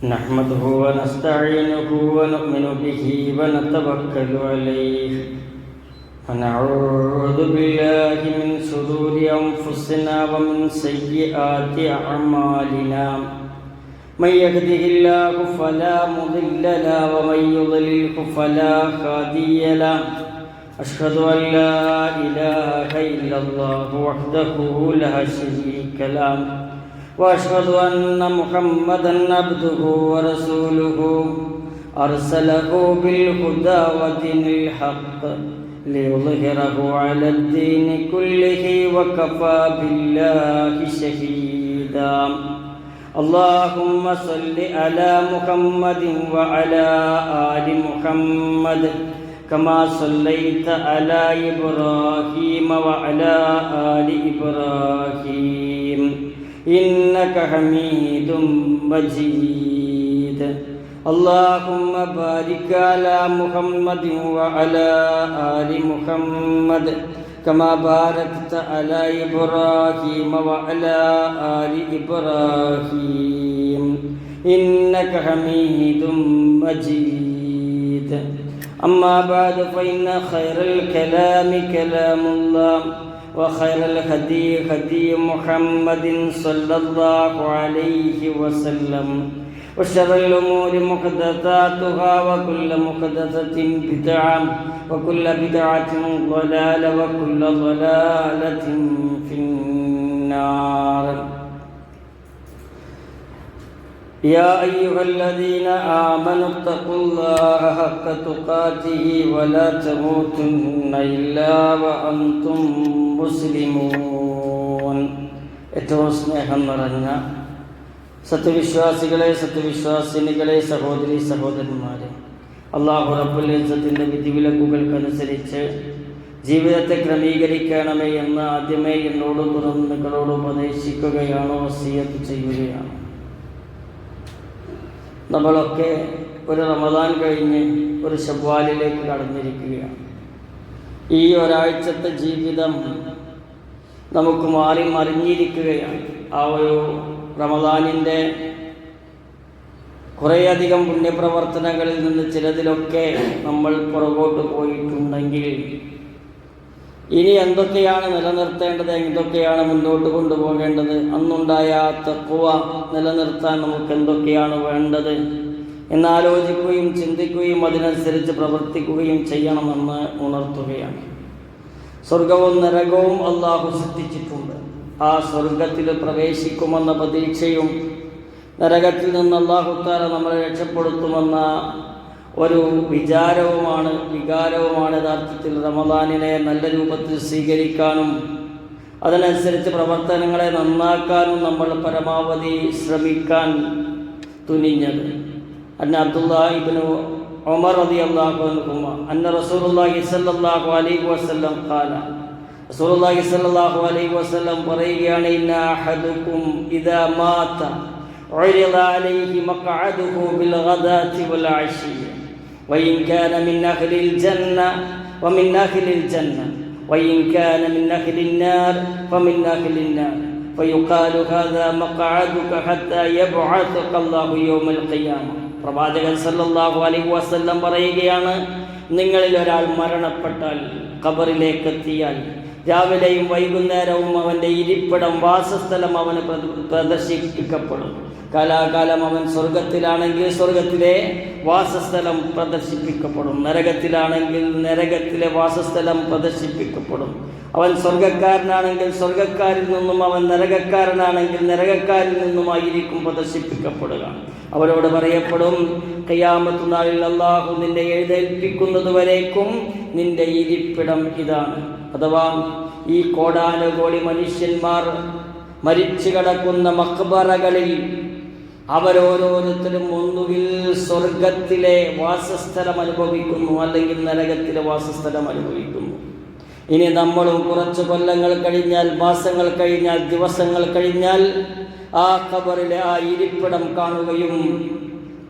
نحمده ونستعينه ونؤمن به ونتوكل عليه ونعوذ بالله من شرور أنفسنا ومن سيئات أعمالنا من يهده الله فلا مضل له ومن يضلله فلا هادي له أشهد أن لا إله إلا الله وحده لا شريك له وأشهد أن محمدًا عبده ورسوله أرسله بالهدى ودين الحق ليظهره على الدين كله وكفى بالله شهيدا اللهم صل على محمد وعلى آل محمد كما صليت على إبراهيم وعلى آل إبراهيم إنك حميد مجيد اللهم بارك على محمد وعلى آل محمد كما باركت على إبراهيم وعلى آل إبراهيم إنك حميد مجيد أما بعد فإن خير الكلام كلام الله وخير الهدي هدي محمد صلى الله عليه وسلم وشر الأمور محدثاتها وكل محدثة بدعة وكل بدعة ضلالة وكل ضلالة في النار يا أيها الذين آمنوا اتقوا الله حق تقاته ولا تموتن إلا وأنتم മുസ്ലിമൂൻ. ഏറ്റവും സ്നേഹം നിറഞ്ഞ സത്യവിശ്വാസികളെ, സത്യവിശ്വാസിനികളെ, സഹോദരി സഹോദരന്മാരെ, അല്ലാഹു റബ്ബുൽ ഇസ്സത്തിന്റെ വിധിവിലക്കുകൾക്കനുസരിച്ച് ജീവിതത്തെ ക്രമീകരിക്കണമേ എന്ന് ആദ്യമേ എന്നോട് തുറന്ന് നിങ്ങളോട് ഉപദേശിക്കുകയാണോ, വസിയത്ത് ചെയ്യുകയാണ്. നമ്മളൊക്കെ ഒരു റമദാൻ കഴിഞ്ഞ് ഒരു ശവ്വാലിലേക്ക് കടന്നിരിക്കുകയാണ്. ഈ ഒരാഴ്ചത്തെ ജീവിതം നമുക്ക് മാറി മറിഞ്ഞിരിക്കുകയാണ്. ആ ഒരു റമദാനിൻ്റെ കുറേയധികം പുണ്യപ്രവർത്തനങ്ങളിൽ നിന്ന് ചിലതിലൊക്കെ നമ്മൾ പുറകോട്ട് പോയിട്ടുണ്ടെങ്കിൽ ഇനി എന്തൊക്കെയാണ് നിലനിർത്തേണ്ടത്, എന്തൊക്കെയാണ് മുന്നോട്ട് കൊണ്ടുപോകേണ്ടത്, അന്നുണ്ടായ തഖ്വ നിലനിർത്താൻ നമുക്ക് എന്തൊക്കെയാണ് വേണ്ടത് എന്നാലോചിക്കുകയും ചിന്തിക്കുകയും അതിനനുസരിച്ച് പ്രവർത്തിക്കുകയും ചെയ്യണമെന്ന് ഉണർത്തുകയാണ്. സ്വർഗവും നരകവും അള്ളാഹു സൃഷ്ടിച്ചിട്ടുണ്ട്. ആ സ്വർഗത്തിൽ പ്രവേശിക്കുമെന്ന പ്രതീക്ഷയും നരകത്തിൽ നിന്ന് അള്ളാഹു തആല നമ്മളെ രക്ഷപ്പെടുത്തുമെന്ന ഒരു വികാരവുമാണ് യഥാർത്ഥത്തിൽ റമദാനിനെ നല്ല രൂപത്തിൽ സ്വീകരിക്കാനും അതിനനുസരിച്ച് പ്രവർത്തനങ്ങളെ നന്നാക്കാനും നമ്മൾ പരമാവധി ശ്രമിക്കാൻ തുനിഞ്ഞത്. അന്ന അബ്ദുല്ലാഹി ഇബ്നു ഉമർ റളിയല്ലാഹു അൻഹുമ അന്ന റസൂലുള്ളാഹി സ്വല്ലല്ലാഹു അലൈഹി വസല്ലം ഖാല റസൂലുള്ളാഹി സ്വല്ലല്ലാഹു അലൈഹി വസല്ലം പറയുകയാണ്, ഇന്ന അഹദുകും ഇദാ മാത ഉരിദ അലൈഹി മഖഅദുഹു ബിൽ ഗദാതി വൽ അശിയ്യ വഇൻ കാന മിൻ അഹ്ലിൽ ജന്ന വമിൻ അഹ്ലിൽ ജന്ന വഇൻ കാന മിൻ അഹ്ലിൻ നാർ ഫമിൻ അഹ്ലിൻ നാർ ഫയുഖാലു ഹാദാ മഖഅദുക ഹത്താ യബ്അഥക അല്ലാഹു യൗമൽ ഖിയാമ. പ്രവാചകൻ സല്ലല്ലാഹു അലൈഹി വസല്ലം പറയുകയാണ്, നിങ്ങളിൽ ഒരാൾ മരണപ്പെട്ടാൽ, ഖബറിലേക്ക് എത്തിയാൽ, രാവിലെയും വൈകുന്നേരവും അവൻ്റെ ഇരിപ്പിടം, വാസസ്ഥലം അവന് പ്രദർശിപ്പിക്കപ്പെടും. കാലാകാലം അവൻ സ്വർഗത്തിലാണെങ്കിൽ സ്വർഗത്തിലെ വാസസ്ഥലം പ്രദർശിപ്പിക്കപ്പെടും, നരകത്തിലാണെങ്കിൽ നരകത്തിലെ വാസസ്ഥലം പ്രദർശിപ്പിക്കപ്പെടും. അവൻ സ്വർഗക്കാരനാണെങ്കിൽ സ്വർഗക്കാരിൽ നിന്നും, അവൻ നരകക്കാരനാണെങ്കിൽ നരകക്കാരിൽ നിന്നുമായിരിക്കും പ്രദർശിപ്പിക്കപ്പെടുക. അവരോട് പറയപ്പെടും, ഖിയാമത്ത് നാളിൽ അല്ലാഹു നിന്നെ എഴുന്നേൽപ്പിക്കുന്നതുവരേക്കും നിന്റെ ഇരിപ്പിടം ഇതാണ്. അഥവാ ഈ കോടാനുകോടി മനുഷ്യന്മാർ മരിച്ചു കിടക്കുന്ന മഖ്ബറകളിൽ അവരോരോരുത്തരും ഒന്നുകിൽ സ്വർഗത്തിലെ വാസസ്ഥലം അനുഭവിക്കുന്നു, അല്ലെങ്കിൽ നരകത്തിലെ വാസസ്ഥലം അനുഭവിക്കുന്നു. ഇനി നമ്മളും കുറച്ച് കൊല്ലങ്ങൾ കഴിഞ്ഞാൽ, മാസങ്ങൾ കഴിഞ്ഞാൽ, ദിവസങ്ങൾ കഴിഞ്ഞാൽ ആ ഖബറിലെ ആ ഇരിപ്പിടം കാണുകയും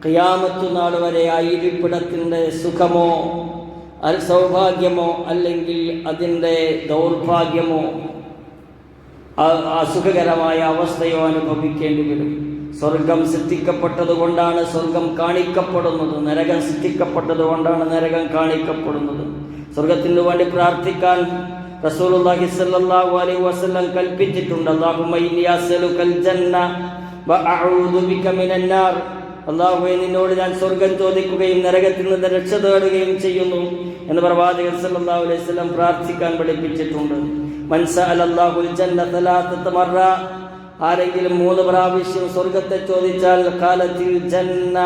ഖിയാമത്ത് നാൾ വരെ ആ ഇരിപ്പിടത്തിൻ്റെ സുഖമോ സൗഭാഗ്യമോ അല്ലെങ്കിൽ അതിൻ്റെ ദൗർഭാഗ്യമോ അസുഖകരമായ അവസ്ഥയോ അനുഭവിക്കേണ്ടി വരും. സ്വർഗം സൃഷ്ടിക്കപ്പെട്ടത് കൊണ്ടാണ് സ്വർഗം കാണിക്കപ്പെടുന്നത്, നരകം സൃഷ്ടിക്കപ്പെട്ടത് കൊണ്ടാണ് നരകം കാണിക്കപ്പെടുന്നത്. സ്വർഗത്തിന് വേണ്ടി പ്രാർത്ഥിക്കാൻ റസൂലുള്ളാഹി സ്വല്ലല്ലാഹു അലൈഹി വസല്ലം കൽപ്പിച്ചിട്ടുണ്ട്. അല്ലാഹുമ്മ ഇന്നി അസ്അലുകൽ ജന്ന വ അഊദു ബിക മിനൻ നാർ. അല്ലാഹുവേ, നിന്നോട് ഞാൻ സ്വർഗം ചോദിക്കുകയും നരകത്തിൽ നിന്ന് രക്ഷ തേടുകയും ചെയ്യുന്നു എന്ന് പ്രവാചകൻ സല്ലല്ലാഹു അലൈഹി വസല്ലം പ്രാർത്ഥിക്കാൻ പഠിപ്പിച്ചിട്ടുണ്ട്. മൻ സഅലല്ലാഹുൽ ജന്ന സലാസത മറ, ആരെങ്കിലും 3 പ്രാവശ്യം സ്വർഗത്തെ ചോദിച്ചാൽ ഖാലത്തിൽ ജന്ന,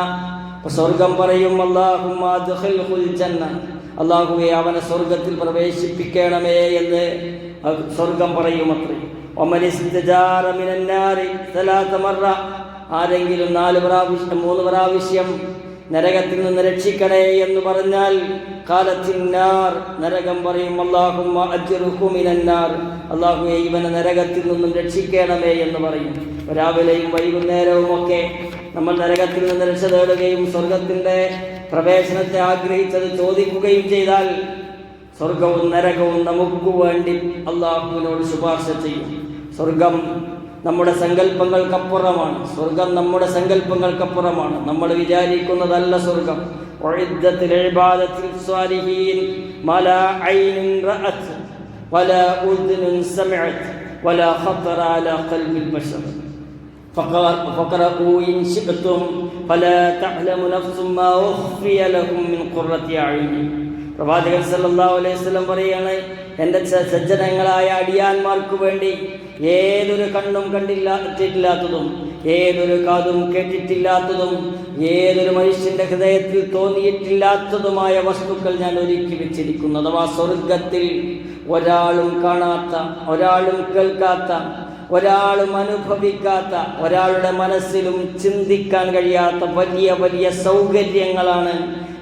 സ്വർഗം പറയും അല്ലാഹുമ്മ അദ്ഖിൽഹുൽ ജന്ന, അല്ലാഹുവേ അവനെ സ്വർഗത്തിൽ പ്രവേശിപ്പിക്കണമേ എന്ന് സ്വർഗം പറയുമത്രേ. വമൻ ഇസ്തജാറ മിനൻ നാരി സലാസ മറ, ആരെങ്കിലും 3 പ്രാവശ്യം നരകത്തിൽ നിന്ന് രക്ഷിക്കണേ എന്ന് പറഞ്ഞാൽ ഖാലത്തിൻ നാർ, നരകം പറയും അല്ലാഹുമ്മ അജ്റുഹു മിനൻ നാർ, അല്ലാഹുവേ ഇവനെ നരകത്തിൽ നിന്നും രക്ഷിക്കണമേ എന്ന് പറയും. രാവിലെയും വൈകുന്നേരവും ഒക്കെ നമ്മൾ നരകത്തിൽ നിന്ന് രക്ഷ തേടുകയും സ്വർഗത്തിൻ്റെ പ്രവേശനത്തെ ആഗ്രഹിച്ചത് ചോദിക്കുകയും ചെയ്താൽ സ്വർഗവും നരകവും നമുക്ക് വേണ്ടി അല്ലാഹുവിനോട് ശുപാർശ ചെയ്യും. സ്വർഗം നമ്മുടെ സങ്കല്പങ്ങൾക്കപ്പുറമാണ്. സ്വർഗം നമ്മുടെ സങ്കല്പങ്ങൾക്കപ്പുറമാണ്. നമ്മൾ വിചാരിക്കുന്നതല്ല സ്വർഗം. ഉഇദ്ദത് ലിഇബാദത്തിൽ സ്വാലിഹീൻ മലാ ഐനുൻ റഅത് വലാ ഉദ്നുൻ സമഅത് വലാ ഖത്തറ അലാ ഖൽബിൽ ബശർ ഫഖറഊ ഇൻ ശിഅ്തും ഫലാ തഅലമു നഫ്സും മാ ഉഖ്ഫിയ ലഹും മിൻ ഖുർറത്തി അയ്യുൻ. പ്രവാചകൻ സല്ലല്ലാഹു അലൈഹി വസല്ലം പറയാണ്, എൻ്റെ സജ്ജനങ്ങളായ അടിയാന്മാർക്ക് വേണ്ടി ഏതൊരു കണ്ണും കണ്ടിട്ടില്ലാത്തതും ഏതൊരു കാതും കേട്ടിട്ടില്ലാത്തതും ഏതൊരു മനുഷ്യന്റെ ഹൃദയത്തിൽ തോന്നിയിട്ടില്ലാത്തതുമായ വസ്തുക്കൾ ഞാൻ ഒരുക്കി വെച്ചിരിക്കുന്നു. അഥവാ സ്വർഗത്തിൽ ഒരാളും കാണാത്ത, ഒരാളും കേൾക്കാത്ത, ഒരാളും അനുഭവിക്കാത്ത, ഒരാളുടെ മനസ്സിലും ചിന്തിക്കാൻ കഴിയാത്ത വലിയ വലിയ സൗകര്യങ്ങളാണ്,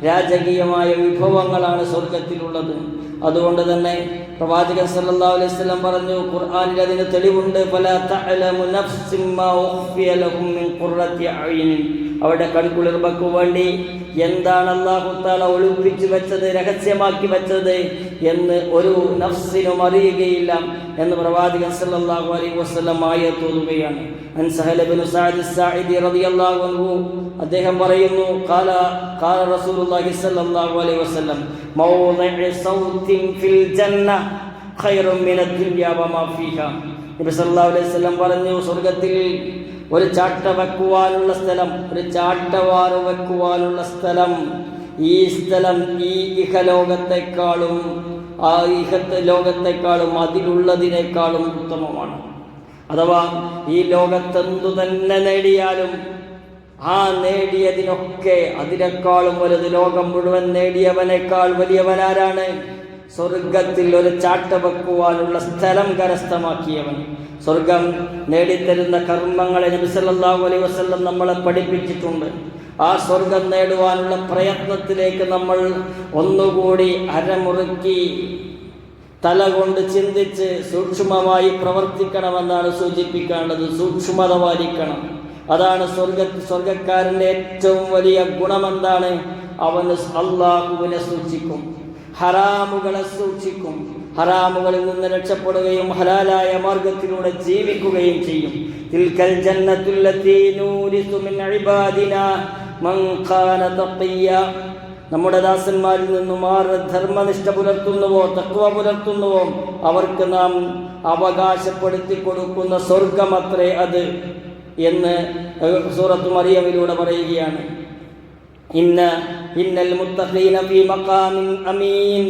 രാജകീയമായ വിഭവങ്ങളാണ് സ്വർഗത്തിലുള്ളത്. അതുകൊണ്ട് തന്നെ പ്രവാചകൻ സല്ലല്ലാഹു അലൈഹി വസല്ലം പറഞ്ഞു, ഖുർആനിൽ അതിന് തെളിവുണ്ട്, ഫലാ തഅലമു നഫ്സും മാ ഉഖ്ഫിയ ലഹും മിൻ ഖുർറത്തി അയ്യുൻ. അവരുടെ കൺകുളിർമയ്ക്ക് വേണ്ടി എന്താണ് അല്ലാഹു തആല ഒളിപ്പിച്ചു വെച്ചത്, രഹസ്യമാക്കി വെച്ചത് എന്ന് ഒരു നഫ്സിനും അറിയുകയില്ല എന്ന് പ്രവാചകൻ സല്ലല്ലാഹു അലൈഹി വസല്ലം ആയത്ത് ഓതുകയാണ്. അൻ സഹൽ ഇബ്നു സഅദ് അസ്-സാഇദി റളിയല്ലാഹു അൻഹു അദ്ദേഹം പറയുന്നു, ഖാല റസൂലുള്ളാഹി സല്ലല്ലാഹു അലൈഹി വസല്ലം മൗദിഉ സൗത്തിൻ ഫിൽ ജന്ന ഖൈറും മിനദ് ദുനിയ വമാ ഫീഹാ. നബി സല്ലല്ലാഹു അലൈഹി വസല്ലം പറഞ്ഞു, സ്വർഗ്ഗത്തിൽ ഒരു ചാട്ട വെക്കുവാനുള്ള സ്ഥലം, ഒരു ചാട്ടവാറ് വെക്കുവാനുള്ള സ്ഥലം, ഈ സ്ഥലം ഈ ഇഹലോകത്തെക്കാളും ആ ലോകത്തെക്കാളും അതിലുള്ളതിനേക്കാളും ഉത്തമമാണ്. അഥവാ ഈ ലോകത്തെന്തു തന്നെ നേടിയാലും ആ നേടിയതിനൊക്കെ അതിനേക്കാളും വലുത് ലോകം മുഴുവൻ നേടിയവനേക്കാൾ വലിയവനാരാണ്? സ്വർഗത്തിൽ ഒരു ചാട്ട വെക്കുവാനുള്ള സ്ഥലം കരസ്ഥമാക്കിയവൻ. സ്വർഗം നേടിത്തരുന്ന കർമ്മങ്ങളെ നബി സല്ലല്ലാഹു അലൈഹി വസല്ലം നമ്മളെ പഠിപ്പിച്ചിട്ടുണ്ട്. ആ സ്വർഗം നേടുവാനുള്ള പ്രയത്നത്തിലേക്ക് നമ്മൾ ഒന്നുകൂടി അരമുറുക്കി തല കൊണ്ട് ചിന്തിച്ച് സൂക്ഷ്മമായി പ്രവർത്തിക്കണമെന്നാണ് സൂചിപ്പിക്കേണ്ടത്. സൂക്ഷ്മത പാലിക്കണം. അതാണ് സ്വർഗക്കാരൻ്റെ ഏറ്റവും വലിയ ഗുണമെന്താണ്? അവന് അല്ലാഹുവിനെ സൂക്ഷിക്കും, ഹറാമുകളെ സൂക്ഷിക്കും, ഹറാമുകളിൽ നിന്ന് രക്ഷപ്പെടുകയും ഹലാലായ മാർഗത്തിലൂടെ ജീവിക്കുകയും ചെയ്യും. തിൽക്കൽ ജന്നത്തുല്ലതീ നൂരിസു മിൻ ഇബാദിനാ മൻ ഖാന തഖിയ. നമ്മുടെ ദാസന്മാരിൽ നിന്നും ആർ ധർമ്മനിഷ്ഠ പുലർത്തുന്നുവോ, തഖ്വ പുലർത്തുന്നുവോ അവർക്ക് നാം അവകാശപ്പെടുത്തി കൊടുക്കുന്ന സ്വർഗമത്രേ അത് എന്ന് സൂറത്തു മറിയമിലൂടെ പറയുകയാണ്. ഇന്നൽ മുത്തഖീന ഫീ മഖാമിൻ അമീൻ.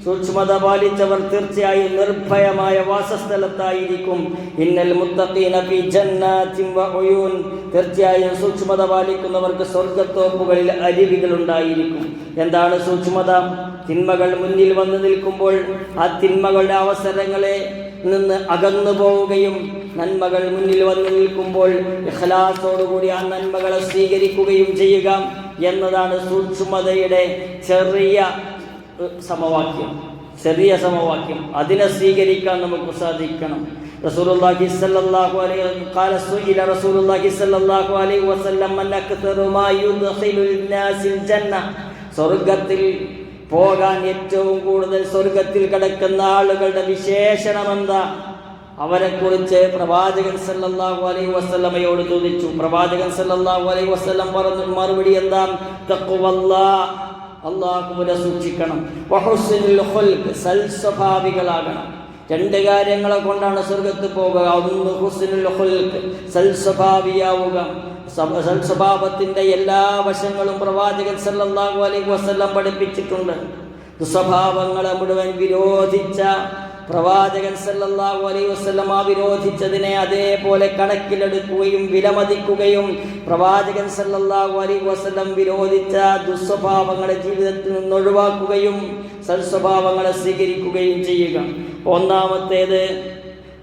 സൂക്ഷ്മത പാലിച്ചവർ തീർച്ചയായും നിർഭയമായ വാസസ്ഥലത്തായിരിക്കും. ഇന്നൽ മുത്തഖീന ഫീ ജന്നാത്തിൻ വ ഉയൂൻ. തീർച്ചയായും സൂക്ഷ്മത പാലിക്കുന്നവർക്ക് സ്വർഗ്ഗത്തോപ്പുകളിൽ അരുവികൾ ഉണ്ടായിരിക്കും. എന്താണ് സൂക്ഷ്മത? തിന്മകൾ മുന്നിൽ വന്നു നിൽക്കുമ്പോൾ ആ തിന്മകളുടെ അവസരങ്ങളെ നിന്ന് അകന്നു പോവുകയും നന്മകൾ മുന്നിൽ വന്നു നിൽക്കുമ്പോൾ ഇഖ്ലാസോടുകൂടി ആ നന്മകളെ സ്വീകരിക്കുകയും ചെയ്യുക എന്നതാണ് സൂക്ഷ്മതയുടെ ചെറിയ സമവാക്യം. അതിനെ സ്വീകരിക്കാൻ നമുക്ക് സാധിക്കണം. റസൂലുള്ളാഹി സ്വല്ലല്ലാഹു അലൈഹി വസല്ലം മൻ അക്തറു മാ യുദ്ഖിലുൽ നാസിൽ ജന്ന. സ്വർഗ്ഗത്തിൽ പോകാൻ ഏറ്റവും കൂടുതൽ സ്വർഗത്തിൽ കിടക്കുന്ന ആളുകളുടെ വിശേഷണമെന്താ? അവരെക്കുറിച്ച് പ്രവാചകൻ സല്ലല്ലാഹു അലൈഹി വസല്ലമയോട് ചോദിച്ചു. പ്രവാചകൻ സല്ലല്ലാഹു അലൈഹി വസല്ലം പറഞ്ഞ മറുപടി എന്താ? തഖ്വല്ലാഹ്, അല്ലാഹുവിനെ സൂക്ഷിക്കണം. വഹുസ്നുൽ ഖുൽഖ്, സൽസ്വഭാവികളാകണം. രണ്ട് കാര്യങ്ങളെ കൊണ്ടാണ് സ്വർഗത്തിൽ പോകുക. ഒന്ന് ഹുസ്നുൽ ഖുൽഖ്, സൽസ്വഭാവിയാവുക. സൽസ്വഭാവത്തിന്റെ എല്ലാ വശങ്ങളും പ്രവാചകൻ സല്ലല്ലാഹു അലൈഹി വസല്ലം പഠിപ്പിച്ചിട്ടുണ്ട്. ദുസ്വഭാവങ്ങളെ മുഴുവൻ വിരോധിച്ച പ്രവാചകൻ സല്ലല്ലാഹു അലൈഹി വസല്ലം ആ വിരോധിച്ചതിനെ അതേപോലെ കണക്കിലെടുക്കുകയും വിലമതിക്കുകയും പ്രവാചകൻ സല്ലല്ലാഹു അലൈഹി വസല്ലം വിരോധിച്ച ദുസ്വഭാവങ്ങളെ ജീവിതത്തിൽ നിന്ന് ഒഴിവാക്കുകയും സൽസ്വഭാവങ്ങളെ സ്വീകരിക്കുകയും ചെയ്യുക. ഒന്നാമത്തേത്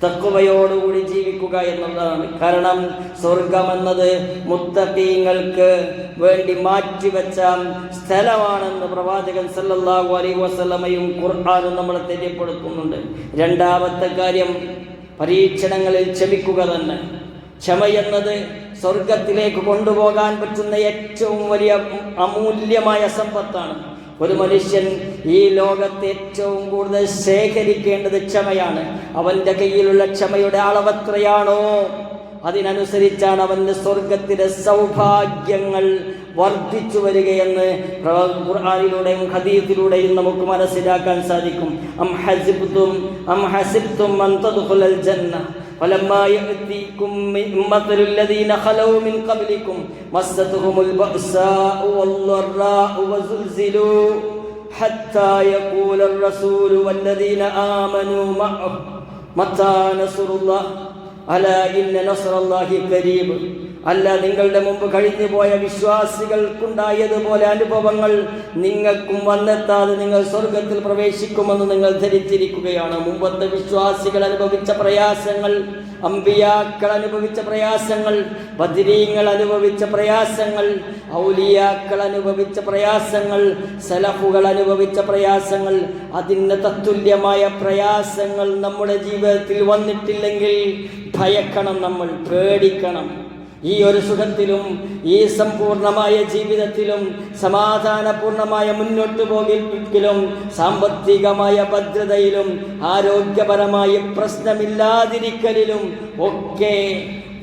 തഖ്വയോടുകൂടി ജീവിക്കുക എന്നുള്ളതാണ്. കാരണം സ്വർഗമെന്നത് മുത്തഖീങ്ങൾക്ക് വേണ്ടി മാറ്റിവെച്ച സ്ഥലമാണെന്ന് പ്രവാചകൻ സല്ലല്ലാഹു അലൈഹി വസല്ലമയും ഖുർആനും നമ്മളെ തെര്യപ്പെടുത്തുന്നുണ്ട്. രണ്ടാമത്തെ കാര്യം പരീക്ഷണങ്ങളിൽ ക്ഷമിക്കുക തന്നെ. ക്ഷമയെന്നത് സ്വർഗത്തിലേക്ക് കൊണ്ടുപോകാൻ പറ്റുന്ന ഏറ്റവും വലിയ അമൂല്യമായ സമ്പത്താണ്. ഒരു മനുഷ്യൻ ഈ ലോകത്ത് ഏറ്റവും കൂടുതൽ ശേഖരിക്കേണ്ടത് ക്ഷമയാണ്. അവൻ്റെ കയ്യിലുള്ള ക്ഷമയുടെ അളവെത്രയാണോ അതിനനുസരിച്ചാണ് അവൻ്റെ സ്വർഗത്തിലെ സൗഭാഗ്യങ്ങൾ വർദ്ധിച്ചു വരികയെന്ന് ഖുർആനിലൂടെയും ഹദീസിലൂടെയും നമുക്ക് മനസ്സിലാക്കാൻ സാധിക്കും. അം ഹസിബ്തും അൻ തദ്ഖുലൽ ജന്ന فلما يأتيكم مثل الذين خلوا من قبلكم مستهم البأساء والضراء وزلزلوا حتى يقول الرسول والذين آمنوا معه متى نصر الله ألا إن نصر الله قريب. അല്ല, നിങ്ങളുടെ മുമ്പ് കഴിഞ്ഞു പോയ വിശ്വാസികൾക്കുണ്ടായതുപോലെ അനുഭവങ്ങൾ നിങ്ങൾക്കും വന്നെത്താതെ നിങ്ങൾ സ്വർഗത്തിൽ പ്രവേശിക്കുമെന്ന് നിങ്ങൾ ധരിച്ചിരിക്കുകയാണ്. മുമ്പത്തെ വിശ്വാസികൾ അനുഭവിച്ച പ്രയാസങ്ങൾ, അമ്പിയാക്കൾ അനുഭവിച്ച പ്രയാസങ്ങൾ, ബദ്രീങ്ങൾ അനുഭവിച്ച പ്രയാസങ്ങൾ, ഔലിയാക്കൾ അനുഭവിച്ച പ്രയാസങ്ങൾ, സലഫുകൾ അനുഭവിച്ച പ്രയാസങ്ങൾ, അതിന് തത്തുല്യമായ പ്രയാസങ്ങൾ നമ്മുടെ ജീവിതത്തിൽ വന്നിട്ടില്ലെങ്കിൽ ഭയക്കണം, നമ്മൾ പേടിക്കണം. ഈ ഒരു സുഖത്തിലും ഈ സമ്പൂർണമായ ജീവിതത്തിലും സമാധാനപൂർണമായ മുന്നോട്ടു പോകിലും സാമ്പത്തികമായ ഭദ്രതയിലും ആരോഗ്യപരമായ പ്രശ്നമില്ലാതിരിക്കലിലും ഒക്കെ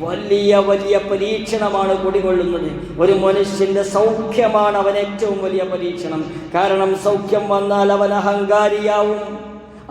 വലിയ വലിയ പരീക്ഷണമാണ് കുടികൊള്ളുന്നത്. ഒരു മനുഷ്യന്റെ സൗഖ്യമാണ് അവൻ ഏറ്റവും വലിയ പരീക്ഷണം. കാരണം സൗഖ്യം വന്നാൽ അവൻ അഹങ്കാരിയാവും,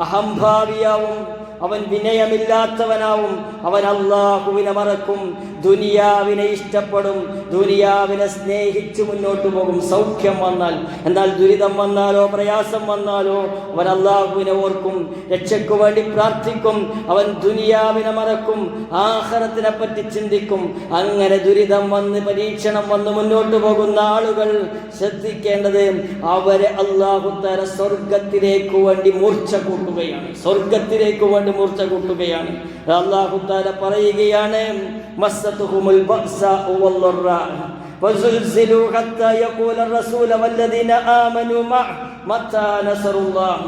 അഹംഭാവിയാവും, അവൻ വിനയമില്ലാത്തവനാവും, അവൻ അല്ലാഹുവിനെ മറക്കും, ദുനിയാവിനെ ഇഷ്ടപ്പെടും, ദുനിയാവിനെ സ്നേഹിച്ചു മുന്നോട്ട് പോകും സൗഖ്യം വന്നാൽ. എന്നാൽ ദുരിതം വന്നാലോ പ്രയാസം വന്നാലോ അവൻ അല്ലാഹുവിനെ ഓർക്കും, രക്ഷയ്ക്കു വേണ്ടി പ്രാർത്ഥിക്കും, അവൻ ദുനിയാവിനെ മറക്കും, ആഖിറത്തിനെ പറ്റി ചിന്തിക്കും. അങ്ങനെ ദുരിതം വന്ന് പരീക്ഷണം വന്ന് മുന്നോട്ട് പോകുന്ന ആളുകൾ ശ്രദ്ധിക്കേണ്ടത് അവരെ അല്ലാഹു തആല സ്വർഗത്തിലേക്ക് വേണ്ടി മൂർച്ച കൂട്ടുകയാണ്, സ്വർഗത്തിലേക്ക് വേണ്ടി മൂർച്ച കൂട്ടുകയാണ്. അല്ലാഹു തആല പറയുകയാണ്, മസ്സതുഹുൽ ബഅ്സാഉ വദ്ദറാ വസുൽസിലു ഹത്താ യഖൂല റസൂല വല്ലദീന ആമനൂ മത്താ നസറുല്ലാഹ്.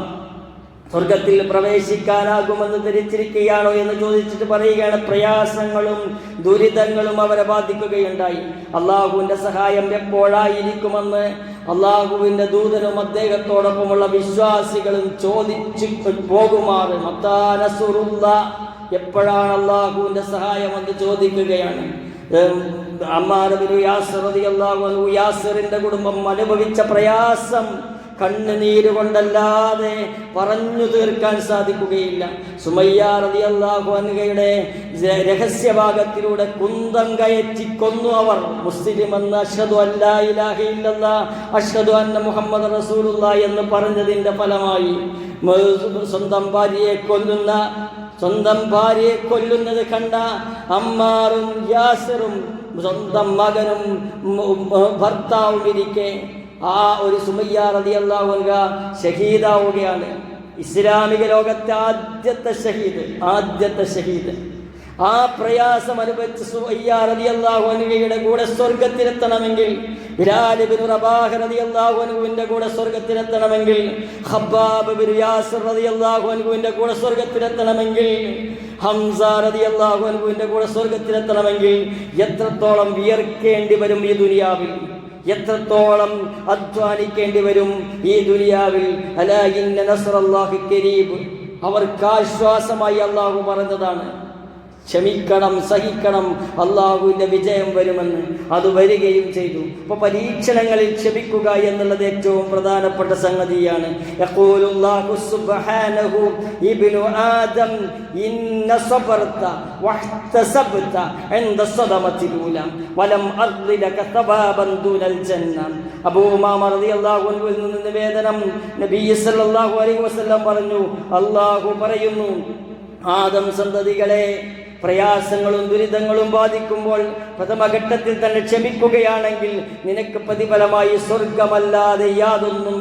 സ്വർഗത്തിൽ പ്രവേശിക്കാനാകുമെന്ന് ധരിച്ചിരിക്കുകയാണോ എന്ന് ചോദിച്ചിട്ട് പറയുകയാണ്, പ്രയാസങ്ങളും ദുരിതങ്ങളും അവരെ ബാധിക്കുകയുണ്ടായി. അള്ളാഹുവിൻ്റെ സഹായം എപ്പോഴായിരിക്കുമെന്ന് അള്ളാഹുവിൻ്റെ ദൂതനും അദ്ദേഹത്തോടൊപ്പമുള്ള വിശ്വാസികളും ചോദിച്ചു പോകുമാറ് മത്താ നസറുല്ലാഹ്, എപ്പോഴാണ് അള്ളാഹുവിൻ്റെ സഹായം എന്ന് ചോദിക്കുകയാണ്. അമ്മാർ ഇബ്നു യാസിർ റളിയല്ലാഹു അൻഹു, യാസിറിന്റെ കുടുംബം അനുഭവിച്ച പ്രയാസം കണ്ണുനീര് കൊണ്ടല്ലാതെ പറഞ്ഞു തീർക്കാൻ സാധിക്കുകയില്ല. സുമയ്യ റളിയല്ലാഹു അൻഹയുടെ രഹസ്യഭാഗത്തിലൂടെ കുന്തം കയറ്റി കൊന്നു അവർ. മുസ്ലിം എന്ന് അഷ്ഹദു അല്ലാ ഇലാഹ ഇല്ലല്ലാഹ് അഷ്ഹദു അന്ന മുഹമ്മദ് റസൂലുള്ളാഹി എന്ന് പറഞ്ഞതിന്റെ ഫലമായി സ്വന്തം ഭാര്യയെ കൊല്ലുന്നത് കണ്ട അമ്മാറും യാസിറും സ്വന്തം മകനും ഭർത്താവും ഇരിക്കെ ആ ഒരു സുമയ്യ റളിയല്ലാഹു അൻഹ ഷഹീദാവുകയാണ്. ഇസ്ലാമിക ലോകത്തെ ആദ്യത്തെ ഷഹീദ്. ആ പ്രയാസം അനുഭവിച്ച സുമയ്യ റളിയല്ലാഹു അൻഹയുടെ കൂടെ സ്വർഗത്തിലെത്തണമെങ്കിൽ, ബിലാൽ ഇബ്നു റബാഹ് റളിയല്ലാഹു അൻഹുവിന്റെ കൂടെ സ്വർഗത്തിലെത്തണമെങ്കിൽ, ഖബ്ബാബ് ഇബ്നു യാസിർ റളിയല്ലാഹു അൻഹുവിന്റെ കൂടെ സ്വർഗത്തിലെത്തണമെങ്കിൽ, ഹംസ റളിയല്ലാഹു അൻഹുവിന്റെ കൂടെ സ്വർഗത്തിലെത്തണമെങ്കിൽ എത്രത്തോളം വിയർക്കേണ്ടി വരും ഈ ദുനിയാവിൽ, എത്രത്തോളം അധ്വാനിക്കേണ്ടി വരും ഈ ദുനിയാവിൽ. അലാ ഇന്ന നസ്റല്ലാഹി ഖരീബ്, അവർക്ക് ആശ്വാസമായി അള്ളാഹു പറഞ്ഞതാണ്. ക്ഷമിക്കണം, സഹിക്കണം, അള്ളാഹുവിൻ്റെ വിജയം വരുമെന്ന്. അത് വരികയും ചെയ്തു. അപ്പോൾ പരീക്ഷണങ്ങളിൽ ക്ഷമിക്കുക എന്നുള്ളത് ഏറ്റവും പ്രധാനപ്പെട്ട സംഗതിയാണ്. യഖൂലുല്ലാഹു സുബ്ഹാനഹു ഇബ്നു ആദം ഇന്ന സബർത വഹ്തസബ്ത ഇൻദ സദമത്തിൽ ഊല വലം അർദി ലക സബാബൻ ദൂനൽ ജന്ന. അബൂ ഉമാമ റളിയല്ലാഹു അൻഹുവിൽ നിന്ന് നിവേദനം, നബി സല്ലല്ലാഹു അലൈഹി വസല്ലം പറഞ്ഞു, അള്ളാഹു പറയുന്നു, ആദം സന്തതികളെ, പ്രയാസങ്ങളും ദുരിതങ്ങളും ബാധിക്കുമ്പോൾ പ്രഥമഘട്ടത്തിൽ തന്നെ ക്ഷമിക്കുകയാണെങ്കിൽ നിനക്ക് പ്രതിഫലമായി സ്വർഗമല്ലാതെ യാതൊന്നും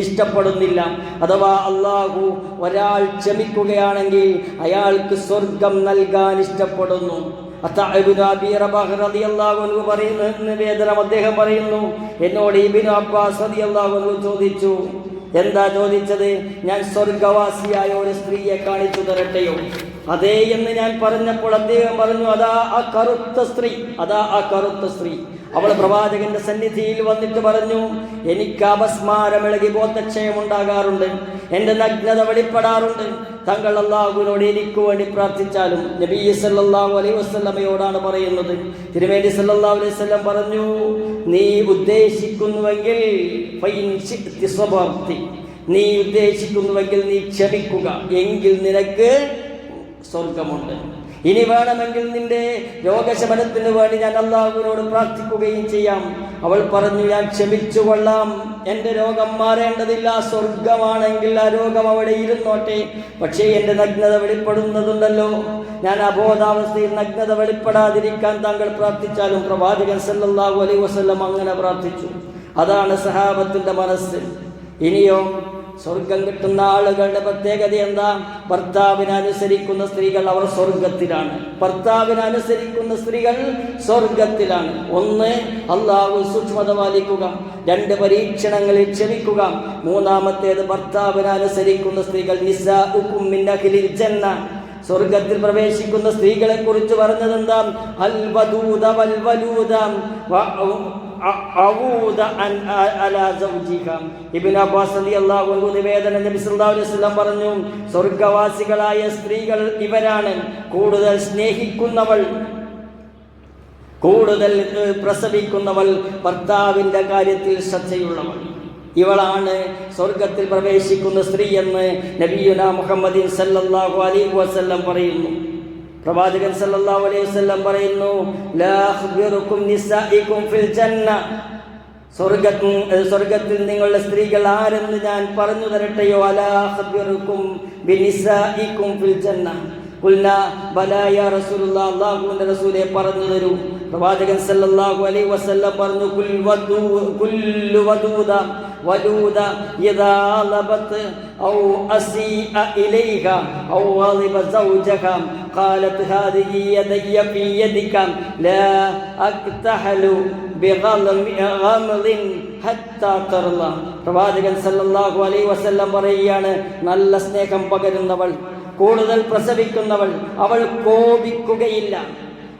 ഇഷ്ടപ്പെടുന്നില്ല. അഥവാ അള്ളാഹു ഒരാൾ ക്ഷമിക്കുകയാണെങ്കിൽ അയാൾക്ക് സ്വർഗം നൽകാൻ ഇഷ്ടപ്പെടുന്നു. നിവേദനം, അദ്ദേഹം പറയുന്നു, എന്നോട് ഇബ്നു അബ്ബാസ് റളിയല്ലാഹു അൻഹു ചോദിച്ചു. എന്താ ചോദിച്ചത്? ഞാൻ സ്വർഗവാസിയായ ഒരു സ്ത്രീയെ കാണിച്ചു തരട്ടെയോ? അതേ എന്ന് ഞാൻ പറഞ്ഞപ്പോൾ അദ്ദേഹം പറഞ്ഞു, അതാ ആ കറുത്ത സ്ത്രീ, അതാ ആ കറുത്ത സ്ത്രീ. അവൾ പ്രവാചകന്റെ സന്നിധിയിൽ വന്നിട്ട് പറഞ്ഞു, എനിക്ക് അപസ്മാരമിളകി ബോധക്ഷയമുണ്ടാകാറുണ്ട്, എൻ്റെ നഗ്നത വെളിപ്പെടാറുണ്ട്. താങ്കൾ അല്ലാഹുവിനോട് എനിക്ക് വേണ്ടി പ്രാർത്ഥിച്ചാലും. നബി സല്ലല്ലാഹു അലൈഹി വസല്ലമയോടാണ് പറയുന്നത്. തിരുമേനി സല്ലല്ലാഹു അലൈഹി വസല്ലം പറഞ്ഞു, നീ ഉദ്ദേശിക്കുന്നുവെങ്കിൽ നീ ഉദ്ദേശിക്കുന്നുവെങ്കിൽ നീ ക്ഷമിക്കുക, എങ്കിൽ നിനക്ക് സ്വർഗമുണ്ട്. ഇനി വേണമെങ്കിൽ നിന്റെ രോഗശമനത്തിന് വേണ്ടി ഞാൻ അല്ലാഹുവിനോട് പ്രാർത്ഥിക്കുകയും ചെയ്യാം. അവൾ പറഞ്ഞു, ഞാൻ ക്ഷമിച്ചു കൊള്ളാം, എൻ്റെ രോഗം മാറേണ്ടതില്ല, സ്വർഗമാണെങ്കിൽ ആ രോഗം അവിടെ ഇരുന്നോട്ടെ. പക്ഷേ എൻ്റെ നഗ്നത വെളിപ്പെടുന്നതുണ്ടല്ലോ, ഞാൻ അബോധാവസ്ഥയിൽ നഗ്നത വെളിപ്പെടാതിരിക്കാൻ താങ്കൾ പ്രാർത്ഥിച്ചാലും. പ്രവാചകൻ സല്ലല്ലാഹു അലൈഹി വസല്ലം അങ്ങനെ പ്രാർത്ഥിച്ചു. അതാണ് സഹാബത്തിന്റെ മനസ്സ്. ഇനിയോ സ്വർഗം കിട്ടുന്ന ആളുകളുടെ പ്രത്യേകത എന്താ? ഭർത്താവിനെ അനുസരിക്കുന്ന സ്ത്രീകൾ അവർ സ്വർഗത്തിലാണ്. ഭർത്താവിനെ അനുസരിക്കുന്ന സ്ത്രീകൾ സ്വർഗത്തിലാണ്. ഒന്ന്, അള്ളാഹു സൂക്ഷ്മത പാലിക്കുക. രണ്ട്, പരീക്ഷണങ്ങളിൽ ക്ഷമിക്കുക. മൂന്നാമത്തേത്, ഭർത്താവിനെ അനുസരിക്കുന്ന സ്ത്രീകൾ നിസാഉകും മിൻ അഹ്ലിൽ ജന്ന. സ്വർഗത്തിൽ പ്രവേശിക്കുന്ന സ്ത്രീകളെ കുറിച്ച് പറഞ്ഞതെന്താ? അൽ വദൂദ വൽ വലൂദ ഇബ്നു അബ്ബാസ് റളിയല്ലാഹു അൻഹു നിവേദനം, നബി സല്ലല്ലാഹു അലൈഹി വസല്ലം പറഞ്ഞു, സ്വർഗവാസികളായ സ്ത്രീകൾ ഇവരാണ്: കൂടുതൽ സ്നേഹിക്കുന്നവൾ, കൂടുതൽ പ്രസവിക്കുന്നവൾ, ഭർത്താവിന്റെ കാര്യത്തിൽ ശ്രദ്ധയുള്ളവൾ. ഇവളാണ് സ്വർഗത്തിൽ പ്രവേശിക്കുന്ന സ്ത്രീ എന്ന് നബിയുനാ മുഹമ്മദിൻ സല്ലല്ലാഹു അലൈഹി വസല്ലം പറയുന്നു. പ്രവാചകൻ സല്ലല്ലാഹു അലൈഹി വസല്ലം പറയുന്നു, ലാ അഖ്ബിറുകും നിസാഇകും ഫിൽ ജന്ന. സ്വർഗത്തിൽ നിങ്ങളുടെ സ്ത്രീകൾ ആരെന്ന് ഞാൻ പറഞ്ഞു തരട്ടെയോ? അലാ അഖ്ബിറുകും ബിനിസാഇകും ഫിൽ ജന്ന. ഖുൽനാ ബലാ യാ റസൂലുള്ളാഹ്, അല്ലാഹുവിന്റെ റസൂലേ പറഞ്ഞു തരൂ. പ്രവാചകൻ സല്ലല്ലാഹു അലൈഹി വസല്ലം പറഞ്ഞു, കുല്ലു വദൂദ വലൂദ ഇദാ ലബത് ഔ അസീഅ ഇലൈഹ ഔ ഗളിബ സൗജഹ ഖാലത് ഹാദിഹി യദയ്യ ഫീ യദിക ലാ അക്തഹലു ബിഗൽമിൻ ഹത്താ തർള. പ്രവാചകൻ സല്ലല്ലാഹു അലൈഹി വസല്ലം പറയുകയാണ്, നല്ല സ്നേഹം പകരുന്നവൾ, കൂടുതൽ പ്രസവിക്കുന്നവൾ, അവൾ കോപിക്കുകയില്ല.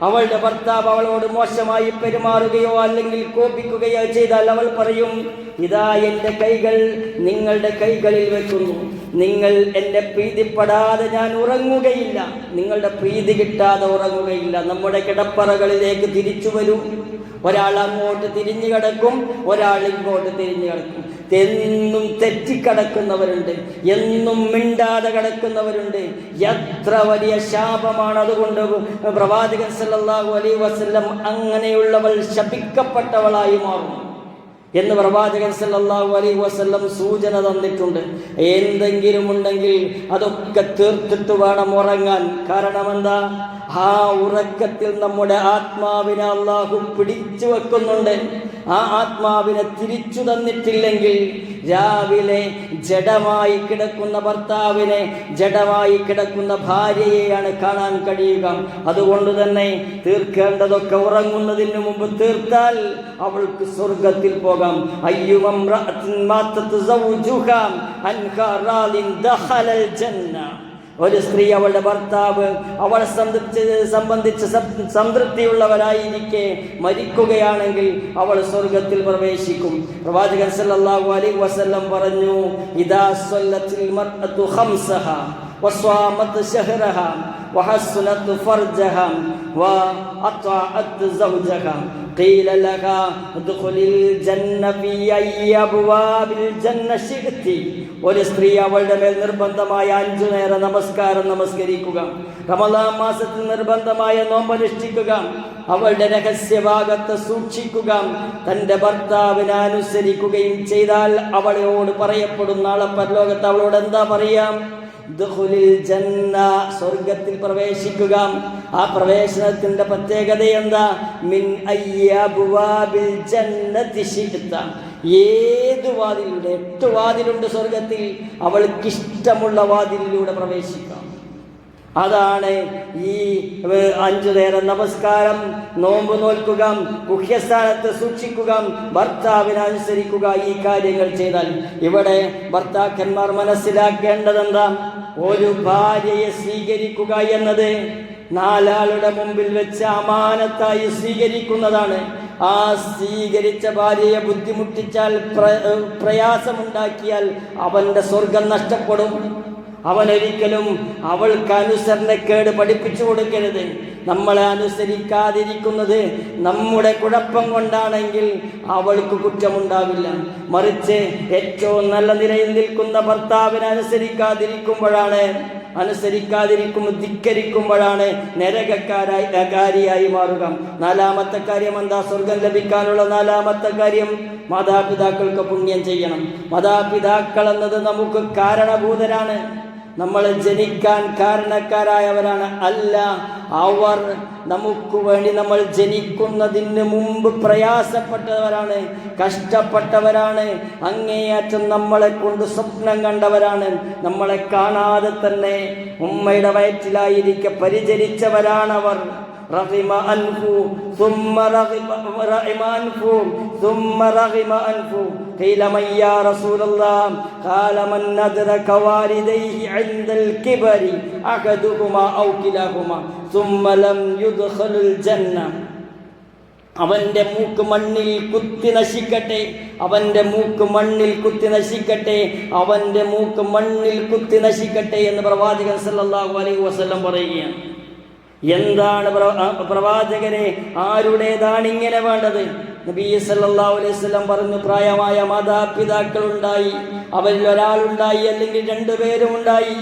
അവളുടെ ഭർത്താവ് അവളോട് മോശമായി പെരുമാറുകയോ അല്ലെങ്കിൽ കോപിക്കുകയോ ചെയ്താൽ അവൾ പറയും, ഇതാ എൻ്റെ കൈകൾ നിങ്ങളുടെ കൈകളിൽ വെക്കുന്നു, നിങ്ങൾ എൻ്റെ പ്രീതിപ്പെടാതെ ഞാൻ ഉറങ്ങുകയില്ല, നിങ്ങളുടെ പ്രീതി കിട്ടാതെ ഉറങ്ങുകയില്ല. നമ്മുടെ കിടപ്പറകളിലേക്ക് തിരിച്ചു വരൂ. ഒരാൾ അങ്ങോട്ട് തിരിഞ്ഞു കിടക്കും, ഒരാൾ ഇങ്ങോട്ട് തിരിഞ്ഞു കിടക്കും. എന്നും തെറ്റിക്കിടക്കുന്നവരുണ്ട്, എന്നും മിണ്ടാതെ കിടക്കുന്നവരുണ്ട്. എത്ര വലിയ ശാപമാണ്! അതുകൊണ്ട് പ്രവാചകൻ സല്ലല്ലാഹു അലൈഹി വസല്ലം അങ്ങനെയുള്ളവൾ ശപിക്കപ്പെട്ടവളായി മാറും എന്ന് പ്രവാചകൻ സല്ലല്ലാഹു അലൈഹി വസല്ലം സൂചന തന്നിട്ടുണ്ട്. എന്തെങ്കിലും ഉണ്ടെങ്കിൽ അതൊക്കെ തീർത്തിട്ട് വേണം ഉറങ്ങാൻ. കാരണം എന്താ? ആ ഉറക്കത്തിൽ നമ്മുടെ ആത്മാവിനെ അള്ളാഹു പിടിച്ചു വെക്കുന്നുണ്ട്. ആ ആത്മാവിനെ തിരിച്ചു തന്നിട്ടില്ലെങ്കിൽ രാവിലെ ജഡമായി കിടക്കുന്ന ഭർത്താവിനെ, ജഡമായി കിടക്കുന്ന ഭാര്യയെയാണ് കാണാൻ കഴിയുക. അതുകൊണ്ട് തന്നെ തീർക്കേണ്ടതൊക്കെ ഉറങ്ങുന്നതിന് മുമ്പ് തീർത്താൽ അവൾക്ക് സ്വർഗത്തിൽ പോകാം. ഒരു സ്ത്രീ അവളുടെ ഭർത്താവ് അവളെ സംബന്ധിച്ച് സംതൃപ്തിയുള്ളവരായിരിക്കെ മരിക്കുകയാണെങ്കിൽ അവൾ സ്വർഗത്തിൽ പ്രവേശിക്കും. പ്രവാചകൻ സല്ലല്ലാഹു അലൈഹി വസല്ലം പറഞ്ഞു, ഇദാ സ്വല്ലത്തിൽ മർഅതു ഖംസഹാ വസ്വാമത് ശഹ്റഹാ വഹസ്നത് ഫർജഹാ വഅത്അഅത് സൗജഹാ ഖീല ലഹാ ഉദ്ഖുലിൽ ജന്ന ഫീ അയ്യി അബ്വാബിൽ ജന്ന ശിഅ്തി. ഒരു സ്ത്രീ അവളുടെ മേൽ നിർബന്ധമായ 5 നേര നമസ്കാരം നമസ്കരിക്കുക, റമദാൻ മാസത്തിൽ നിർബന്ധമായ നോമ്പനുഷ്ഠിക്കുക, അവളുടെ രഹസ്യഭാഗത്ത് സൂക്ഷിക്കുക, തൻ്റെ ഭർത്താവിനെ അനുസരിക്കുകയും ചെയ്താൽ അവളോട് പറയപ്പെടും നാളെ പരലോകത്ത് അവളോട് എന്താ പറയാം? ദുഖുലിൽ ജന്ന, സ്വർഗത്തിൽ പ്രവേശിക്കുക. ആ പ്രവേശനത്തിന്റെ പ്രത്യേകത എന്താ? മിൻ അയ്യി അബ്വാബിൽ ജന്നതി ശിഅ്ത. ഏത് വാതിലൂടെ, 8 വാതിലുണ്ട് സ്വർഗത്തിൽ, അവൾക്കിഷ്ടമുള്ള വാതിലിലൂടെ പ്രവേശിക്കാം. അതാണ് ഈ 5 നേരം നമസ്കാരം, നോമ്പ് നോൽക്കുക, മുഖ്യസ്ഥാനത്ത് സൂക്ഷിക്കുക, ഭർത്താവിനെ അനുസരിക്കുക. ഈ കാര്യങ്ങൾ ചെയ്താൽ ഇവിടെ ഭർത്താക്കന്മാർ മനസ്സിലാക്കേണ്ടതെന്താ? ഒരു ഭാര്യയെ സ്വീകരിക്കുക എന്നത് 4 ആളുടെ മുമ്പിൽ വെച്ച് അമാനത്തായി സ്വീകരിക്കുന്നതാണ്. ആ സ്വീകരിച്ച ഭാര്യയെ ബുദ്ധിമുട്ടിച്ചാൽ, പ്രയാസമുണ്ടാക്കിയാൽ അവന്റെ സ്വർഗം നഷ്ടപ്പെടും. അവനൊരിക്കലും അവൾക്ക് അനുസരണക്കേട് പഠിപ്പിച്ചു കൊടുക്കരുത്. നമ്മളെ അനുസരിക്കാതിരിക്കുന്നത് നമ്മുടെ കുഴപ്പം കൊണ്ടാണെങ്കിൽ അവൾക്ക് കുറ്റമുണ്ടാവില്ല. മറിച്ച് ഏറ്റവും നല്ല നിലയിൽ നിൽക്കുന്ന ഭർത്താവിനെ ധിക്കരിക്കുമ്പോഴാണ് നരകക്കാരിയായി മാറുക. 4-മത്തെ കാര്യം എന്താ? സ്വർഗം ലഭിക്കാനുള്ള 4-മത്തെ കാര്യം, മാതാപിതാക്കൾക്ക് പുണ്യം ചെയ്യണം. മാതാപിതാക്കൾ എന്നത് നമുക്ക് കാരണഭൂതരാണ്, നമ്മൾ ജനിക്കാൻ കാരണക്കാരായവരാണ്. അല്ല, അവർ നമുക്ക് വേണ്ടി നമ്മൾ ജനിക്കുന്നതിന് മുമ്പ് പ്രയാസപ്പെട്ടവരാണ്, കഷ്ടപ്പെട്ടവരാണ്, അങ്ങേയറ്റം നമ്മളെ കൊണ്ട് സ്വപ്നം കണ്ടവരാണ്. നമ്മളെ കാണാതെ തന്നെ ഉമ്മയുടെ വയറ്റിലായിരിക്കെ പരിചരിച്ചവരാണവർ. رغم أنفه ثم رغم أنفه قيل من يا رسول الله قال من أدرك والديه عند الكبر أحدهما أو كلاهما ثم لم يدخل الجنة. അവന്റെ മൂക്ക് മണ്ണിൽ കുത്തി നശിക്കട്ടെ, അവന്റെ മൂക്ക് മണ്ണിൽ കുത്തി നശിക്കട്ടെ, അവന്റെ മൂക്ക് മണ്ണിൽ കുത്തി നശിക്കട്ടെ എന്ന് പ്രവാചകൻ സല്ലല്ലാഹു അലൈഹി വസല്ലം പറയുകയാണ്. എന്താണ് പ്രവാചകരെ, ആരുടേതാണ് ഇങ്ങനെ വേണ്ടത്? നബി സല്ലല്ലാഹു അലൈഹി വസല്ലം പറഞ്ഞു, പ്രായമായ മാതാപിതാക്കളുണ്ടായി, അവരിൽ ഒരാളുണ്ടായി അല്ലെങ്കിൽ 2 പേരും ഉണ്ടായി,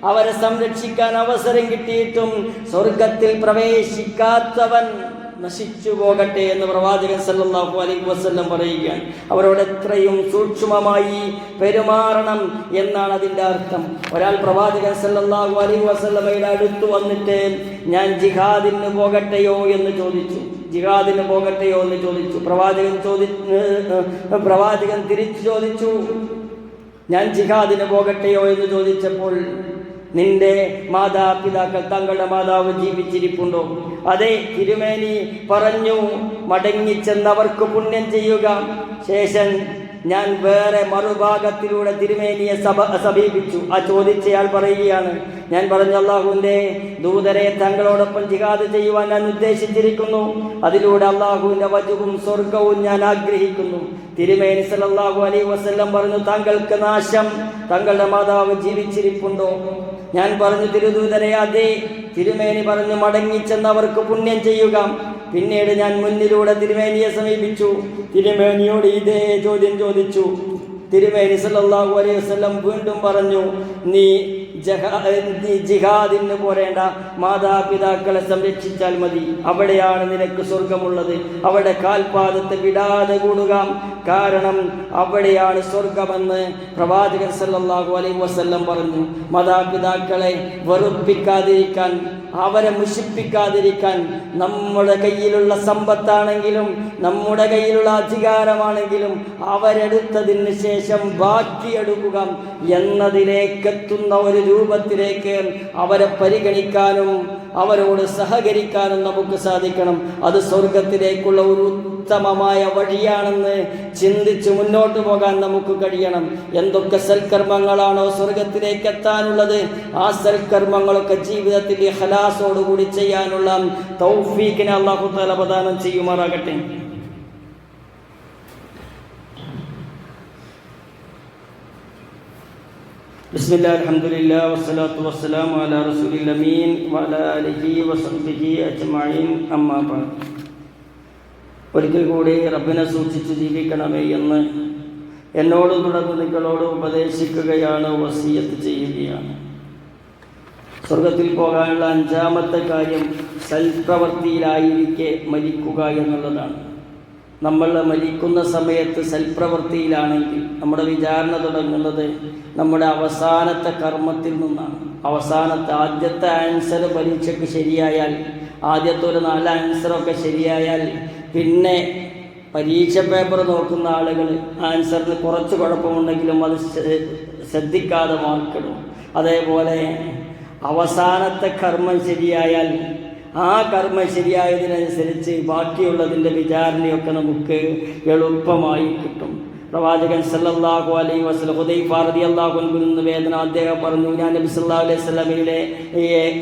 അവരെ സംരക്ഷിക്കാൻ അവസരം കിട്ടിയിട്ടും സ്വർഗത്തിൽ പ്രവേശിക്കാത്തവൻ നശിച്ചു പോകട്ടെ എന്ന് പ്രവാചകൻ സല്ലല്ലാഹു അലൈഹി വസല്ലം പറയുകയാണ്. അവരോട് എത്രയും സൂക്ഷ്മമായി പെരുമാറണം എന്നാണ് അതിൻ്റെ അർത്ഥം. ഒരാൾ പ്രവാചകൻ സല്ലല്ലാഹു അലൈഹി വസല്ലമയുടെ അടുത്ത് വന്നിട്ട് ഞാൻ ജിഹാദിന് പോകട്ടെയോ എന്ന് ചോദിച്ചു. പ്രവാചകൻ തിരിച്ചു ചോദിച്ചു, ഞാൻ ജിഹാദിന് പോകട്ടെയോ എന്ന് ചോദിച്ചപ്പോൾ, നിന്റെ മാതാപിതാക്കൾ, താങ്കളുടെ മാതാവ് ജീവിച്ചിരിപ്പുണ്ടോ? അതെ, തിരുമേനി പറഞ്ഞു, മടങ്ങിച്ചെന്നവർക്ക് പുണ്യം ചെയ്യുക. ശേഷം ഞാൻ വേറെ മറുഭാഗത്തിലൂടെ തിരുമേനിയെ സമീപിച്ചു. ആ ചോദിച്ചയാൾ പറയുകയാണ്, ഞാൻ പറഞ്ഞു, അള്ളാഹുവിൻ്റെ ദൂതരെ, തങ്ങളോടൊപ്പം ജിഹാദ് ചെയ്യുവാൻ ഞാൻ ഉദ്ദേശിച്ചിരിക്കുന്നു. അതിലൂടെ അള്ളാഹുവിൻ്റെ വജുവും സ്വർഗവും ഞാൻ ആഗ്രഹിക്കുന്നു. തിരുമേനി സല്ലല്ലാഹു അലൈഹി വസല്ലം പറഞ്ഞു, താങ്കൾക്ക് നാശം, താങ്കളുടെ മാതാവ് ജീവിച്ചിരിപ്പുണ്ടോ? ഞാൻ പറഞ്ഞു, തിരുദൂതരെ, അതെ. തിരുമേനി പറഞ്ഞു, മടങ്ങിച്ചെന്നവർക്ക് പുണ്യം ചെയ്യുക. പിന്നീട് ഞാൻ മുന്നിലൂടെ തിരുമേനിയെ സമീപിച്ചു. തിരുമേനിയോട് ഇതേ ചോദ്യം ചോദിച്ചു. തിരുമേനി സല്ലല്ലാഹു അലൈഹി വസല്ലം വീണ്ടും പറഞ്ഞു, നീ ജിഹാദിന് പോരേണ്ട, മാതാപിതാക്കളെ സംരക്ഷിച്ചാൽ മതി, അവിടെയാണ് നിനക്ക് സ്വർഗമുള്ളത്. അവിടെ കാൽപാദത്തെ വിടാതെ കൂടുക, കാരണം അവിടെയാണ് സ്വർഗമെന്ന് പ്രവാചകൻ സല്ലല്ലാഹു അലൈഹി വസല്ലം പറഞ്ഞു. മാതാപിതാക്കളെ വെറുപ്പിക്കാതിരിക്കാൻ, അവരെ മുഷിപ്പിക്കാതിരിക്കാൻ, നമ്മുടെ കയ്യിലുള്ള സമ്പത്താണെങ്കിലും നമ്മുടെ കയ്യിലുള്ള അധികാരമാണെങ്കിലും അവരെടുത്തതിന് ശേഷം ബാക്കിയെടുക്കുക എന്നതിലേക്കെത്തുന്ന ഒരു രൂപത്തിലേക്ക് അവരെ പരിഗണിക്കാനും അവരോട് സഹകരിക്കാനും നമുക്ക് സാധിക്കണം. അത് സ്വർഗത്തിലേക്കുള്ള ഒരു ഉത്തമമായ വഴിയാണെന്ന് ചിന്തിച്ച് മുന്നോട്ട് പോകാൻ നമുക്ക് കഴിയണം. എന്തൊക്കെ സൽക്കർമ്മങ്ങളാണോ സ്വർഗത്തിലേക്ക് എത്താനുള്ളത്, ആ സൽക്കർമ്മങ്ങളൊക്കെ ജീവിതത്തിൽ ഇഖ്ലാസോടുകൂടി ചെയ്യാനുള്ള തൗഫീഖിനെ അല്ലാഹു തആല പ്രദാനം ചെയ്യുമാറാകട്ടെ. ബിസ്മില്ലാഹി അൽഹംദുലില്ലാഹി വസ്സലാത്തു വസ്സലാമു അലാ റസൂലിൽ അമീൻ വഅലാ ആലിഹി വസഹ്ബിഹി അജ്മഈൻ. അമ്മാ ബഅദ്. ഒരിക്കൽ കൂടി റബ്ബിനെ സൂക്ഷിച്ച് ജീവിക്കണമേ എന്ന് എന്നോടും തുടർന്ന് നിങ്ങളോട് ഉപദേശിക്കുകയാണ്, വസിയത്ത് ചെയ്യുകയാണ്. സ്വർഗത്തിൽ പോകാനുള്ള 5-ാമത്തെ കാര്യം സൽപ്രവൃത്തിയിലായിരിക്കെ മരിക്കുക എന്നുള്ളതാണ്. നമ്മൾ മരിക്കുന്ന സമയത്ത് സൽപ്രവൃത്തിയിലാണെങ്കിൽ നമ്മുടെ വിചാരണ തുടങ്ങുന്നത് നമ്മുടെ അവസാനത്തെ കർമ്മത്തിൽ നിന്നാണ്. ആദ്യത്തെ ആൻസർ പരീക്ഷയ്ക്ക് ശരിയായാൽ, ആദ്യത്തെ ഒരു 4 ആൻസറൊക്കെ ശരിയായാൽ പിന്നെ പരീക്ഷ പേപ്പർ നോക്കുന്ന ആളുകൾ ആൻസറിന് കുറച്ച് കുഴപ്പമുണ്ടെങ്കിലും അത് ശ്രദ്ധിക്കാതെ മാർക്കിടും. അതേപോലെ അവസാനത്തെ കർമ്മം ശരിയായാൽ ആ കർമ്മം ശരിയായതിനനുസരിച്ച് ബാക്കിയുള്ളതിൻ്റെ വിചാരണയൊക്കെ നമുക്ക് എളുപ്പമായി കിട്ടും. പ്രവാചകൻ സല്ലല്ലാഹു അലൈഹി വസല്ലം ഹുദൈഫ റളിയല്ലാഹു അൻഹു നിന്ന് വേദന അദ്ദേഹം പറഞ്ഞു, ഞാൻ നബി സല്ലല്ലാഹു അലൈഹി വസല്ലമയിലെ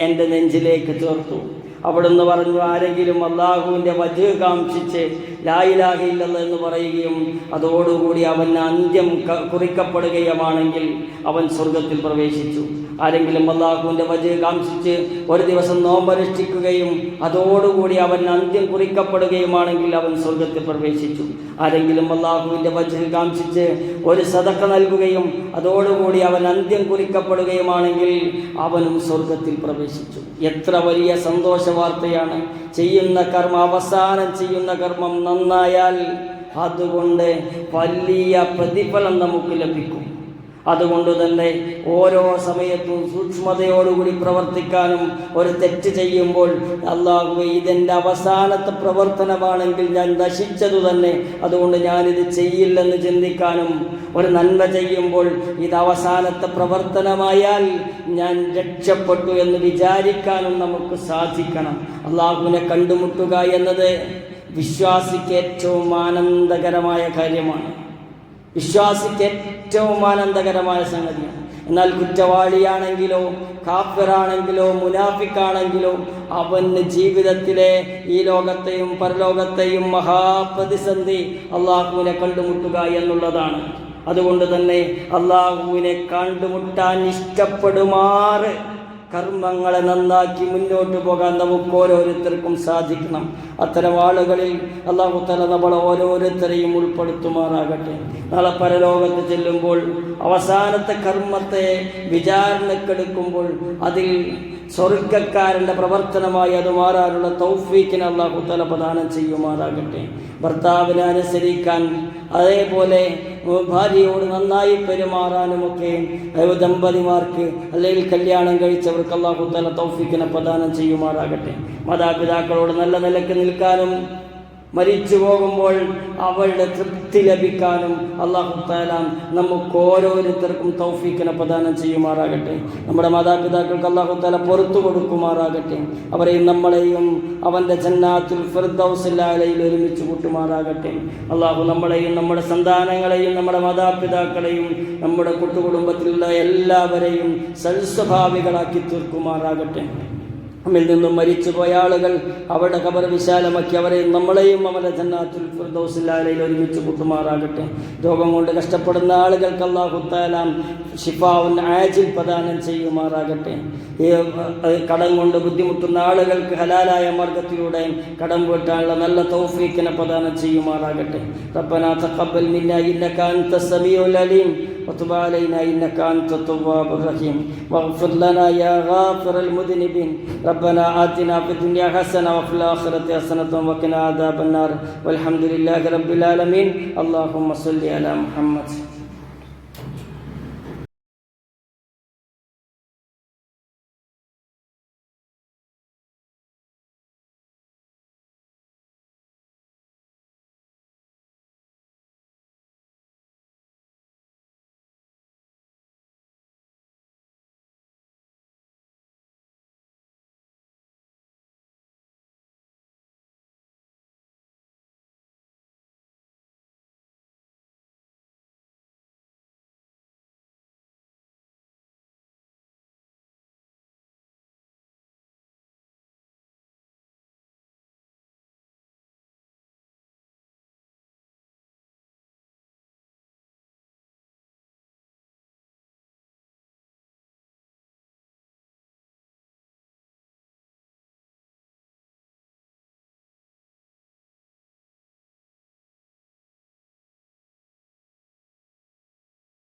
എൻ്റെ നെഞ്ചിലേക്ക് ചേർത്തു. അവിടുന്ന് പറഞ്ഞു, ആരെങ്കിലും അള്ളാഹുവിൻ്റെ വജ്ഹ് കാംക്ഷിച്ച് ലാ ഇലാഹ ഇല്ലല്ലാഹ് എന്ന് പറയുകയും അതോടുകൂടി അവന് അന്ത്യം കുറിക്കപ്പെടുകയുമാണെങ്കിൽ അവൻ സ്വർഗത്തിൽ പ്രവേശിച്ചു. ആരെങ്കിലും അള്ളാഹുവിൻ്റെ വജ്ഹ് കാംക്ഷിച്ച് ഒരു ദിവസം നോമ്പനുഷ്ഠിക്കുകയും അതോടുകൂടി അവൻ അന്ത്യം കുറിക്കപ്പെടുകയുമാണെങ്കിൽ അവൻ സ്വർഗത്തിൽ പ്രവേശിച്ചു. ആരെങ്കിലും അള്ളാഹുവിൻ്റെ വജ്ഹ് കാംക്ഷിച്ച് ഒരു സദഖ നൽകുകയും അതോടുകൂടി അവൻ അന്ത്യം കുറിക്കപ്പെടുകയുമാണെങ്കിൽ അവനും സ്വർഗത്തിൽ പ്രവേശിച്ചു. എത്ര വലിയ സന്തോഷ വാർത്തയാണ്! അവസാനം ചെയ്യുന്ന കർമ്മം നന്നായാൽ അതുകൊണ്ട് വലിയ പ്രതിഫലം നമുക്ക് ലഭിക്കും. അതുകൊണ്ട് തന്നെ ഓരോ സമയത്തും സൂക്ഷ്മതയോടുകൂടി പ്രവർത്തിക്കാനും, ഒരു തെറ്റ് ചെയ്യുമ്പോൾ അല്ലാഹുവേ ഇതെൻ്റെ അവസാനത്തെ പ്രവർത്തനമാണെങ്കിൽ ഞാൻ നശിച്ചതു തന്നെ, അതുകൊണ്ട് ഞാനിത് ചെയ്യില്ലെന്ന് ചിന്തിക്കാനും, ഒരു നന്മ ചെയ്യുമ്പോൾ ഇത് അവസാനത്തെ പ്രവർത്തനമായാൽ ഞാൻ രക്ഷപ്പെട്ടു എന്ന് വിചാരിക്കാനും നമുക്ക് സാധിക്കണം. അല്ലാഹുവിനെ കണ്ടുമുട്ടുക എന്നത് വിശ്വാസിക്ക് ഏറ്റവും ആനന്ദകരമായ കാര്യമാണ്. വിശ്വാസിക്ക് ഏറ്റവും ആനന്ദകരമായ സംഗതിയാണ്. എന്നാൽ കുറ്റവാളിയാണെങ്കിലോ കാഫിറാണെങ്കിലോ മുനാഫിക്കാണെങ്കിലോ അവന് ജീവിതത്തിലെ ഈ ലോകത്തെയും പരലോകത്തെയും മഹാപ്രതിസന്ധി അള്ളാഹുവിനെ കണ്ടുമുട്ടുക എന്നുള്ളതാണ്. അതുകൊണ്ട് തന്നെ അള്ളാഹുവിനെ കണ്ടുമുട്ടാൻ ഇഷ്ടപ്പെടുമാറ് കർമ്മങ്ങളെ നന്നാക്കി മുന്നോട്ട് പോകാൻ നമുക്ക് ഓരോരുത്തർക്കും സാധിക്കണം. അത്തരം ആളുകളിൽ അല്ലാഹു തആല നമ്മൾ ഓരോരുത്തരെയും ഉൾപ്പെടുത്തുമാറാകട്ടെ. നാളെ പരലോകത്ത് ചെല്ലുമ്പോൾ അവസാനത്തെ കർമ്മത്തെ വിചാരണക്കെടുക്കുമ്പോൾ അതിൽ സ്വർഗക്കാരൻ്റെ പ്രവർത്തനമായി അത് മാറാനുള്ള തൗഫീഖിനെ അല്ലാഹു തആല പ്രദാനം ചെയ്യുമാറാകട്ടെ. ഭർത്താവിനെ അനുസരിക്കാൻ, അതേപോലെ ഭാര്യയോട് നന്നായി പെരുമാറാനുമൊക്കെ ദമ്പതിമാർക്ക് അല്ലെങ്കിൽ കല്യാണം കഴിച്ചവർക്ക് അല്ലാഹു തആല തൗഫീഖിനെ പ്രദാനം ചെയ്യുമാറാകട്ടെ. മാതാപിതാക്കളോട് നല്ല നിലയ്ക്ക് നിൽക്കാനും മരിച്ചു പോകുമ്പോൾ അവളുടെ തൃപ്തി ലഭിക്കാനും അല്ലാഹു തആല നമുക്ക് ഓരോരുത്തർക്കും തൗഫീഖിനെ പ്രദാനം ചെയ്യുമാറാകട്ടെ. നമ്മുടെ മാതാപിതാക്കൾക്ക് അല്ലാഹു തആല പുറത്തു കൊടുക്കുമാറാകട്ടെ. അവരെയും നമ്മളെയും അവൻ്റെ ജന്നാത്തുൽ ഫിർദൗസിൽ അലയിൽ ഒരുമിച്ച് കൂട്ടുമാറാകട്ടെ. അല്ലാഹു നമ്മളെയും നമ്മുടെ സന്താനങ്ങളെയും നമ്മുടെ മാതാപിതാക്കളെയും നമ്മുടെ കൂട്ടുകുടുംബത്തിലുള്ള എല്ലാവരെയും സൽസ്വഭാവികളാക്കി തീർക്കുമാറാകട്ടെ. നമ്മിൽ നിന്നും മരിച്ചുപോയ ആളുകൾ അവരുടെ ഖബർ വിശാലമാക്കി അവരെയും നമ്മളെയും അവരുടെ ജന്നാത്തുൽ ഫിർദൗസിൽ അലയിൽ ഒരുമിച്ച് കൂട്ടുമാറാകട്ടെ. രോഗം കൊണ്ട് കഷ്ടപ്പെടുന്ന ആളുകൾക്ക് അല്ലാഹു തആല ശിഫാഉൻ ആജിൽ പ്രദാനം ചെയ്യുമാറാകട്ടെ. കടം കൊണ്ട് ബുദ്ധിമുട്ടുന്ന ആളുകൾക്ക് ഹലാലായ മാർഗത്തിലൂടെ കടം വീട്ടാനുള്ള നല്ല തൗഫീഖിനെ പ്രദാനം ചെയ്യുമാറാകട്ടെ. റബ്ബനാ തഖബ്ബൽ മിന്നാ ഇന്നക അൻതസ് സമീഉൽ അലീം وتب علينا إنك أنت التواب الرحيم واغفر لنا يا غافر المذنبين ربنا آتنا في الدنيا حسنة وفي الآخرة حسنة وقنا عذاب النار والحمد لله رب العالمين اللهم صل على محمد.